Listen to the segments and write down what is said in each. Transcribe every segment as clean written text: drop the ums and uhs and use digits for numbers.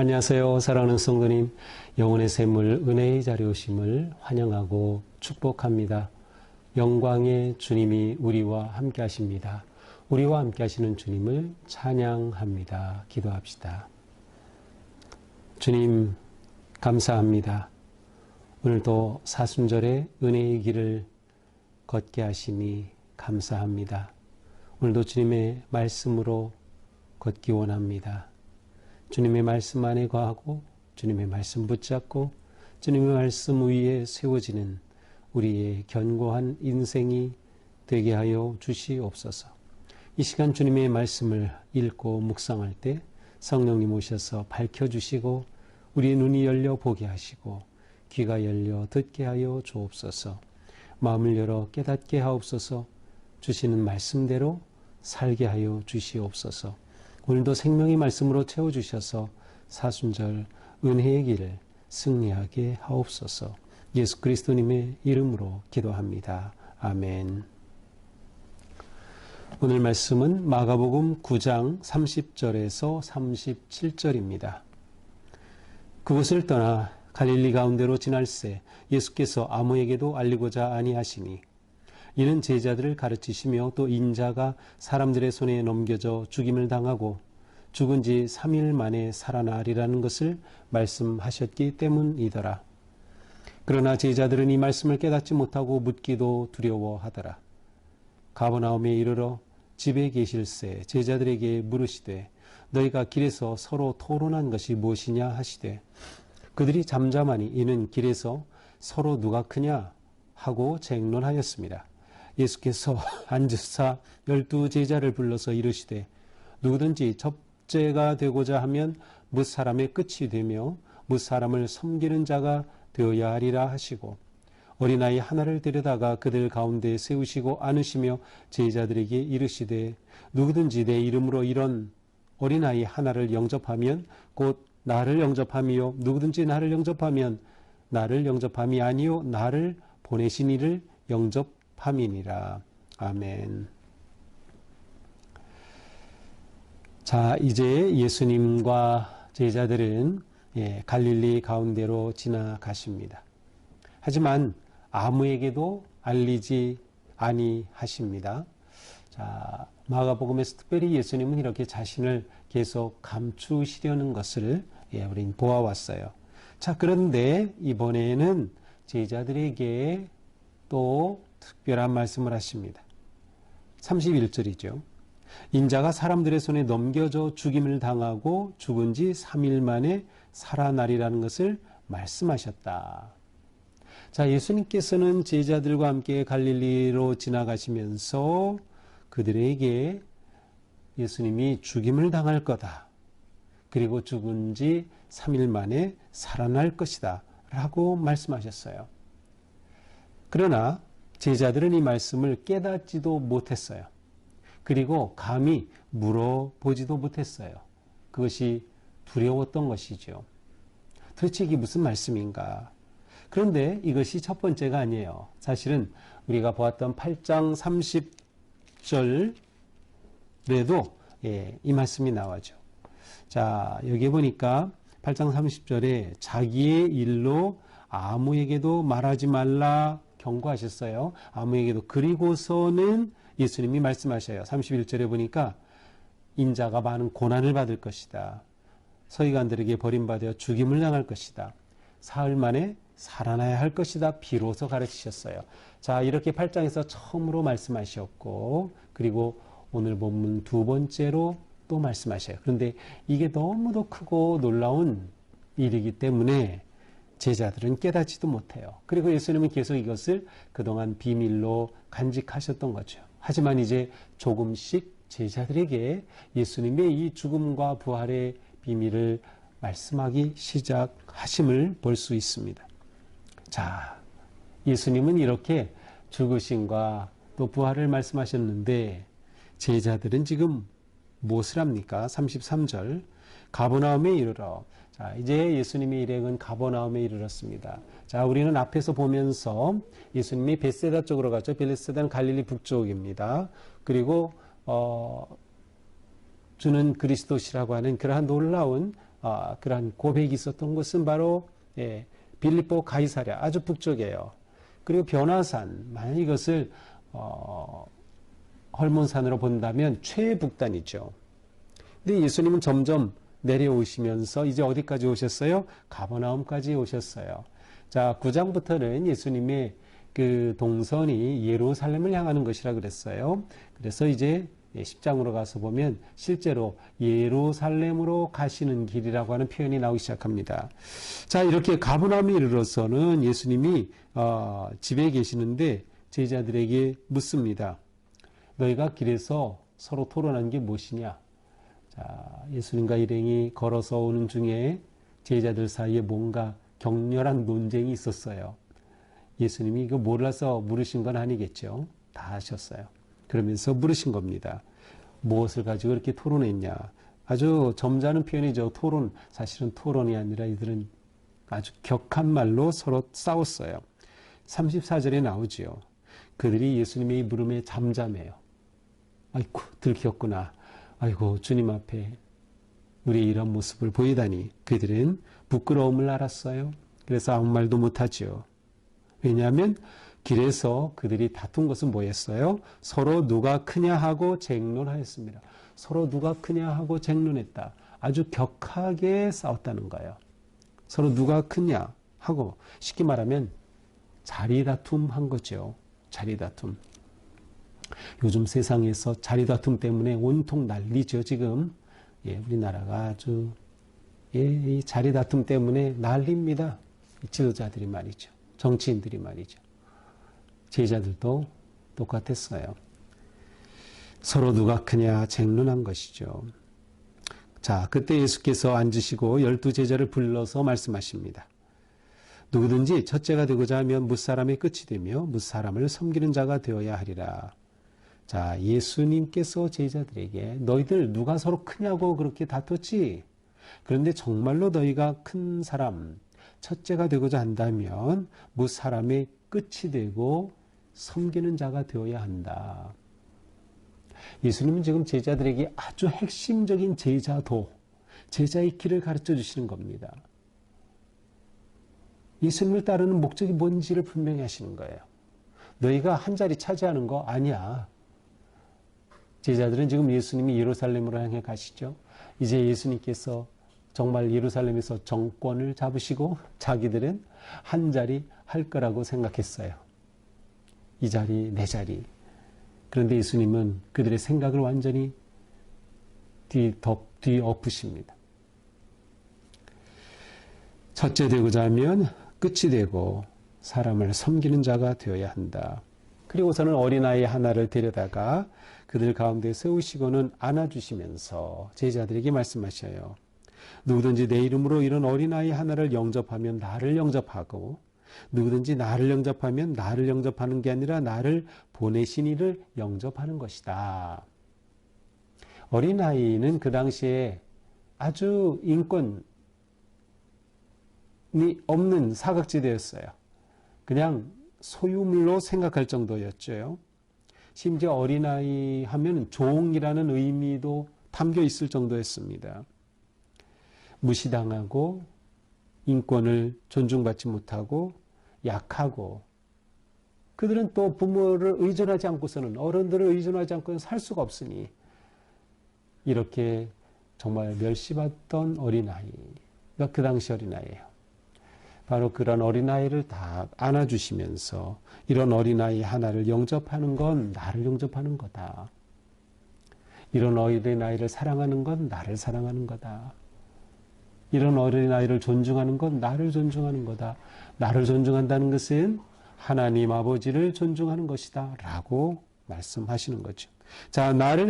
안녕하세요. 사랑하는 성도님, 영혼의 샘물 은혜의 자리에 오심을 환영하고 축복합니다. 영광의 주님이 우리와 함께 하십니다. 우리와 함께 하시는 주님을 찬양합니다. 기도합시다. 주님, 감사합니다. 오늘도 사순절의 은혜의 길을 걷게 하시니 감사합니다. 오늘도 주님의 말씀으로 걷기 원합니다. 주님의 말씀 안에 거하고 주님의 말씀 붙잡고 주님의 말씀 위에 세워지는 우리의 견고한 인생이 되게 하여 주시옵소서. 이 시간 주님의 말씀을 읽고 묵상할 때 성령님 오셔서 밝혀주시고 우리의 눈이 열려 보게 하시고 귀가 열려 듣게 하여 주옵소서. 마음을 열어 깨닫게 하옵소서. 주시는 말씀대로 살게 하여 주시옵소서. 오늘도 생명의 말씀으로 채워주셔서 사순절 은혜의 길을 승리하게 하옵소서. 예수 그리스도님의 이름으로 기도합니다. 아멘. 오늘 말씀은 마가복음 9장 30절에서 37절입니다. 그곳을 떠나 갈릴리 가운데로 지날새 예수께서 아무에게도 알리고자 아니하시니 이는 제자들을 가르치시며 또 인자가 사람들의 손에 넘겨져 죽임을 당하고 죽은 지 3일 만에 살아나리라는 것을 말씀하셨기 때문이더라. 그러나 제자들은 이 말씀을 깨닫지 못하고 묻기도 두려워하더라. 가버나움에 이르러 집에 계실새 제자들에게 물으시되 너희가 길에서 서로 토론한 것이 무엇이냐 하시되 그들이 잠잠하니 이는 길에서 서로 누가 크냐 하고 쟁론하였습니다. 예수께서 앉으사 12제자를 불러서 이르시되 누구든지 접제가 되고자 하면 뭇 사람의 끝이 되며 뭇 사람을 섬기는 자가 되어야 하리라 하시고 어린아이 하나를 데려다가 그들 가운데 세우시고 안으시며 제자들에게 이르시되 누구든지 내 이름으로 이런 어린아이 하나를 영접하면 곧 나를 영접함이요 누구든지 나를 영접하면 나를 영접함이 아니요 나를 보내신 이를 영접함이니라. 아멘. 자, 이제 예수님과 제자들은 갈릴리 가운데로 지나가십니다. 하지만 아무에게도 알리지 아니하십니다. 자, 마가복음에서 특별히 예수님은 이렇게 자신을 계속 감추시려는 것을 우린 보아왔어요. 자, 그런데 이번에는 제자들에게 또 특별한 말씀을 하십니다. 31절이죠. 인자가 사람들의 손에 넘겨져 죽임을 당하고 죽은 지 3일 만에 살아나리라는 것을 말씀하셨다. 자, 예수님께서는 제자들과 함께 갈릴리로 지나가시면서 그들에게 예수님이 죽임을 당할 거다. 그리고 죽은 지 3일 만에 살아날 것이다. 라고 말씀하셨어요. 그러나 제자들은 이 말씀을 깨닫지도 못했어요. 그리고 감히 물어보지도 못했어요. 그것이 두려웠던 것이죠. 도대체 이게 무슨 말씀인가? 그런데 이것이 첫 번째가 아니에요. 사실은 우리가 보았던 8장 30절에도 이 말씀이 나와죠. 자, 여기 보니까 8장 30절에 자기의 일로 아무에게도 말하지 말라 경고하셨어요. 아무에게도. 그리고서는 예수님이 말씀하셔요. 31절에 보니까 인자가 많은 고난을 받을 것이다. 서기관들에게 버림받아 죽임을 당할 것이다. 사흘 만에 살아나야 할 것이다. 비로소 가르치셨어요. 자, 이렇게 8장에서 처음으로 말씀하셨고 그리고 오늘 본문 두 번째로 또 말씀하셔요. 그런데 이게 너무도 크고 놀라운 일이기 때문에 제자들은 깨닫지도 못해요. 그리고 예수님은 계속 이것을 그동안 비밀로 간직하셨던 거죠. 하지만 이제 조금씩 제자들에게 예수님의 이 죽음과 부활의 비밀을 말씀하기 시작하심을 볼 수 있습니다. 자, 예수님은 이렇게 죽으심과 또 부활을 말씀하셨는데 제자들은 지금 무엇을 합니까? 33절 가버나움에 이르러. 자, 이제 예수님의 일행은 가버나움에 이르렀습니다. 자, 우리는 앞에서 보면서 예수님이 벳세다 쪽으로 갔죠. 벳세다는 갈릴리 북쪽입니다. 그리고 주는 그리스도시라고 하는 그러한 놀라운 그러한 고백이 있었던 곳은 바로 빌립보 가이사랴 아주 북쪽이에요. 그리고 변화산, 만약 이것을 헐몬산으로 본다면 최북단이죠. 근데 예수님은 점점 내려오시면서 이제 어디까지 오셨어요? 가버나움까지 오셨어요. 자, 9장부터는 예수님의 그 동선이 예루살렘을 향하는 것이라 그랬어요. 그래서 이제 10장으로 가서 보면 실제로 예루살렘으로 가시는 길이라고 하는 표현이 나오기 시작합니다. 자, 이렇게 가버나움에 이르러서는 예수님이 집에 계시는데 제자들에게 묻습니다. 너희가 길에서 서로 토론한 게 무엇이냐? 자, 예수님과 일행이 걸어서 오는 중에 제자들 사이에 뭔가 격렬한 논쟁이 있었어요. 예수님이 이거 몰라서 물으신 건 아니겠죠. 다 아셨어요. 그러면서 물으신 겁니다. 무엇을 가지고 이렇게 토론했냐. 아주 점잖은 표현이죠. 토론. 사실은 토론이 아니라 이들은 아주 격한 말로 서로 싸웠어요. 34절에 나오지요. 그들이 예수님의 이 물음에 잠잠해요. 아이고, 들켰구나. 아이고, 주님 앞에 우리의 이런 모습을 보이다니. 그들은 부끄러움을 알았어요. 그래서 아무 말도 못하죠. 왜냐하면 길에서 그들이 다툰 것은 뭐였어요? 서로 누가 크냐 하고 쟁론하였습니다. 서로 누가 크냐 하고 쟁론했다. 아주 격하게 싸웠다는 거예요. 서로 누가 크냐 하고 쉽게 말하면 자리다툼 한 거죠. 자리다툼. 요즘 세상에서 자리다툼 때문에 온통 난리죠. 지금 우리나라가 아주 이 자리다툼 때문에 난리입니다. 지도자들이 말이죠. 정치인들이 말이죠. 제자들도 똑같았어요. 서로 누가 크냐 쟁론한 것이죠. 자, 그때 예수께서 앉으시고 12제자를 불러서 말씀하십니다. 누구든지 첫째가 되고자 하면 뭇사람의 끝이 되며 뭇사람을 섬기는 자가 되어야 하리라. 자, 예수님께서 제자들에게 너희들 누가 서로 크냐고 그렇게 다퉜지? 그런데 정말로 너희가 큰 사람, 첫째가 되고자 한다면 뭇사람의 끝이 되고 섬기는 자가 되어야 한다. 예수님은 지금 제자들에게 아주 핵심적인 제자의 길을 가르쳐 주시는 겁니다. 예수님을 따르는 목적이 뭔지를 분명히 하시는 거예요. 너희가 한 자리 차지하는 거 아니야. 제자들은 지금 예수님이 예루살렘으로 향해 가시죠. 이제 예수님께서 정말 예루살렘에서 정권을 잡으시고 자기들은 한 자리 할 거라고 생각했어요. 이 자리, 내 자리. 그런데 예수님은 그들의 생각을 완전히 뒤엎으십니다. 첫째 되고자 하면 끝이 되고 사람을 섬기는 자가 되어야 한다. 그리고서는 어린아이 하나를 데려다가 그들 가운데 세우시고는 안아주시면서 제자들에게 말씀하셔요. 누구든지 내 이름으로 이런 어린아이 하나를 영접하면 나를 영접하고 누구든지 나를 영접하면 나를 영접하는 게 아니라 나를 보내신 이를 영접하는 것이다. 어린아이는 그 당시에 아주 인권이 없는 사각지대였어요. 그냥 소유물로 생각할 정도였죠. 심지어 어린아이 하면 종이라는 의미도 담겨 있을 정도였습니다. 무시당하고 인권을 존중받지 못하고 약하고 그들은 또 부모를 의존하지 않고서는 어른들을 의존하지 않고는 살 수가 없으니 이렇게 정말 멸시받던 어린아이가 그 당시 어린아이예요. 바로 그런 어린아이를 다 안아주시면서 이런 어린아이 하나를 영접하는 건 나를 영접하는 거다. 이런 어린아이를 사랑하는 건 나를 사랑하는 거다. 이런 어린아이를 존중하는 건 나를 존중하는 거다. 나를 존중한다는 것은 하나님 아버지를 존중하는 것이다. 라고 말씀하시는 거죠. 자, 나를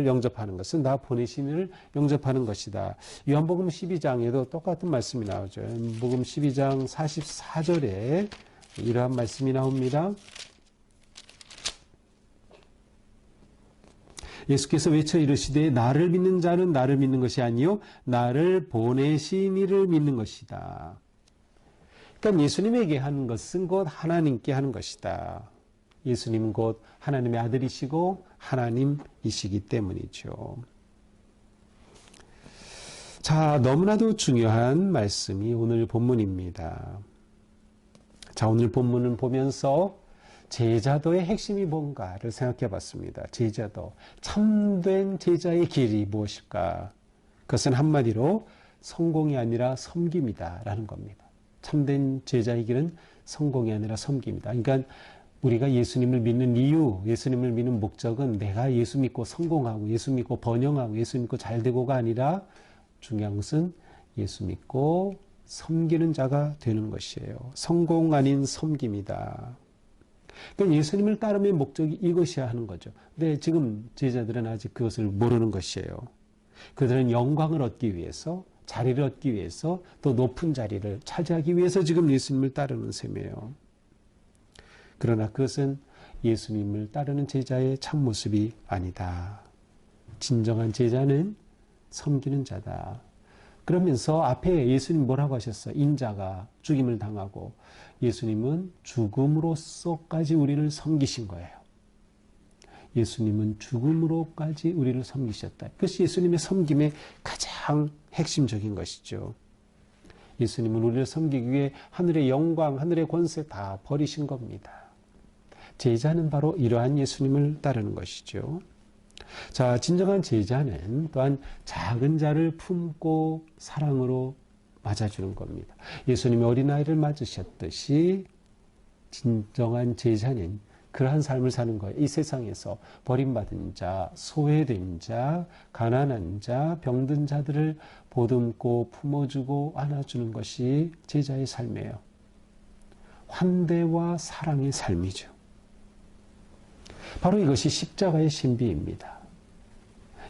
영접하는 것은 나 보내신 이를 영접하는 것이다. 요한복음 12장에도 똑같은 말씀이 나오죠. 요한복음 12장 44절에 이러한 말씀이 나옵니다. 예수께서 외쳐 이르시되 나를 믿는 자는 나를 믿는 것이 아니요 나를 보내신 이를 믿는 것이다. 그러니까 예수님에게 하는 것은 곧 하나님께 하는 것이다. 예수님은 곧 하나님의 아들이시고 하나님이시기 때문이죠. 자, 너무나도 중요한 말씀이 오늘 본문입니다. 자, 오늘 본문을 보면서 제자도의 핵심이 뭔가를 생각해 봤습니다. 제자도, 참된 제자의 길이 무엇일까? 그것은 한마디로 성공이 아니라 섬김이다 라는 겁니다. 참된 제자의 길은 성공이 아니라 섬김이다. 그러니까 우리가 예수님을 믿는 이유, 예수님을 믿는 목적은 내가 예수 믿고 성공하고 예수 믿고 번영하고 예수 믿고 잘되고가 아니라 중요한 것은 예수 믿고 섬기는 자가 되는 것이에요. 성공 아닌 섬김이다. 그러니까 예수님을 따름의 목적이 이것이야 하는 거죠. 근데 지금 제자들은 아직 그것을 모르는 것이에요. 그들은 영광을 얻기 위해서, 자리를 얻기 위해서, 또 높은 자리를 차지하기 위해서 지금 예수님을 따르는 셈이에요. 그러나 그것은 예수님을 따르는 제자의 참모습이 아니다. 진정한 제자는 섬기는 자다. 그러면서 앞에 예수님 뭐라고 하셨어요? 인자가 죽임을 당하고 예수님은 죽음으로써까지 우리를 섬기신 거예요. 예수님은 죽음으로까지 우리를 섬기셨다. 그것이 예수님의 섬김의 가장 핵심적인 것이죠. 예수님은 우리를 섬기기 위해 하늘의 영광, 하늘의 권세 다 버리신 겁니다. 제자는 바로 이러한 예수님을 따르는 것이죠. 자, 진정한 제자는 또한 작은 자를 품고 사랑으로 맞아주는 겁니다. 예수님이 어린아이를 맞으셨듯이 진정한 제자는 그러한 삶을 사는 거예요. 이 세상에서 버림받은 자, 소외된 자, 가난한 자, 병든 자들을 보듬고 품어주고 안아주는 것이 제자의 삶이에요. 환대와 사랑의 삶이죠. 바로 이것이 십자가의 신비입니다.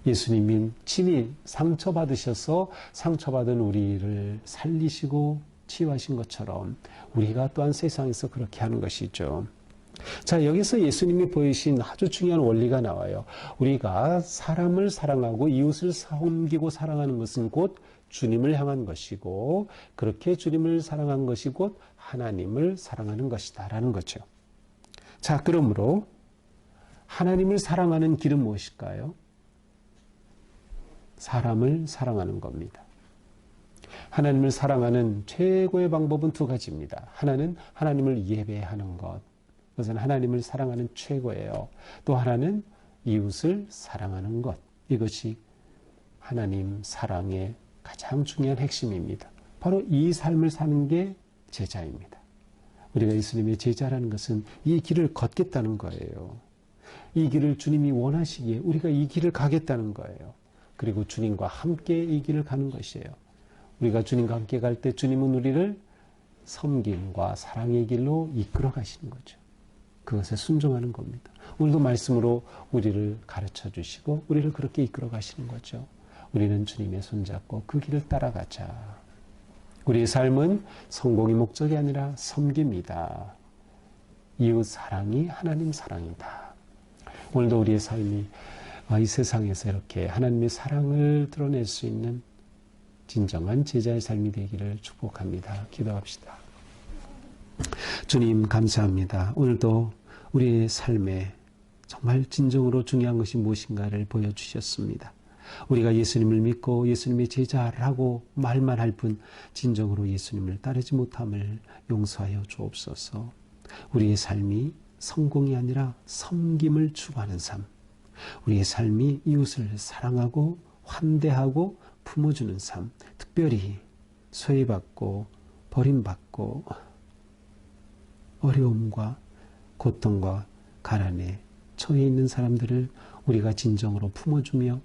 예수님이 친히 상처받으셔서 상처받은 우리를 살리시고 치유하신 것처럼 우리가 또한 세상에서 그렇게 하는 것이죠. 자, 여기서 예수님이 보이신 아주 중요한 원리가 나와요. 우리가 사람을 사랑하고 이웃을 섬기고 사랑하는 것은 곧 주님을 향한 것이고 그렇게 주님을 사랑한 것이 곧 하나님을 사랑하는 것이다 라는 거죠. 자, 그러므로 하나님을 사랑하는 길은 무엇일까요? 사람을 사랑하는 겁니다. 하나님을 사랑하는 최고의 방법은 두 가지입니다. 하나는 하나님을 예배하는 것. 그것은 하나님을 사랑하는 최고예요. 또 하나는 이웃을 사랑하는 것. 이것이 하나님 사랑의 가장 중요한 핵심입니다. 바로 이 삶을 사는 게 제자입니다. 우리가 예수님의 제자라는 것은 이 길을 걷겠다는 거예요. 이 길을 주님이 원하시기에 우리가 이 길을 가겠다는 거예요. 그리고 주님과 함께 이 길을 가는 것이에요. 우리가 주님과 함께 갈 때 주님은 우리를 섬김과 사랑의 길로 이끌어 가시는 거죠. 그것에 순종하는 겁니다. 오늘도 말씀으로 우리를 가르쳐 주시고 우리를 그렇게 이끌어 가시는 거죠. 우리는 주님의 손잡고 그 길을 따라가자. 우리의 삶은 성공이 목적이 아니라 섬깁니다. 이웃 사랑이 하나님 사랑이다. 오늘도 우리의 삶이 이 세상에서 이렇게 하나님의 사랑을 드러낼 수 있는 진정한 제자의 삶이 되기를 축복합니다. 기도합시다. 주님 감사합니다. 오늘도 우리의 삶에 정말 진정으로 중요한 것이 무엇인가를 보여주셨습니다. 우리가 예수님을 믿고 예수님의 제자라고 말만 할 뿐 진정으로 예수님을 따르지 못함을 용서하여 주옵소서. 우리의 삶이 성공이 아니라 섬김을 추구하는 삶. 우리의 삶이 이웃을 사랑하고 환대하고 품어주는 삶. 특별히 소외받고 버림받고 어려움과 고통과 가난에 처해 있는 사람들을 우리가 진정으로 품어주며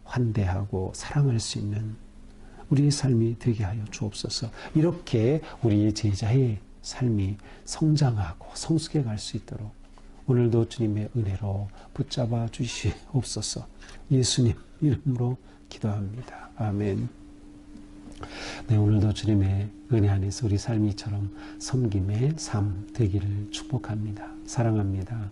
환대하고 사랑할 수 있는 우리의 삶이 되게 하여 주옵소서. 이렇게 우리의 제자의 삶이 성장하고 성숙해 갈 수 있도록 오늘도 주님의 은혜로 붙잡아 주시옵소서. 예수님 이름으로 기도합니다. 아멘. 네, 오늘도 주님의 은혜 안에서 우리 삶이 이처럼 섬김의 삶 되기를 축복합니다. 사랑합니다.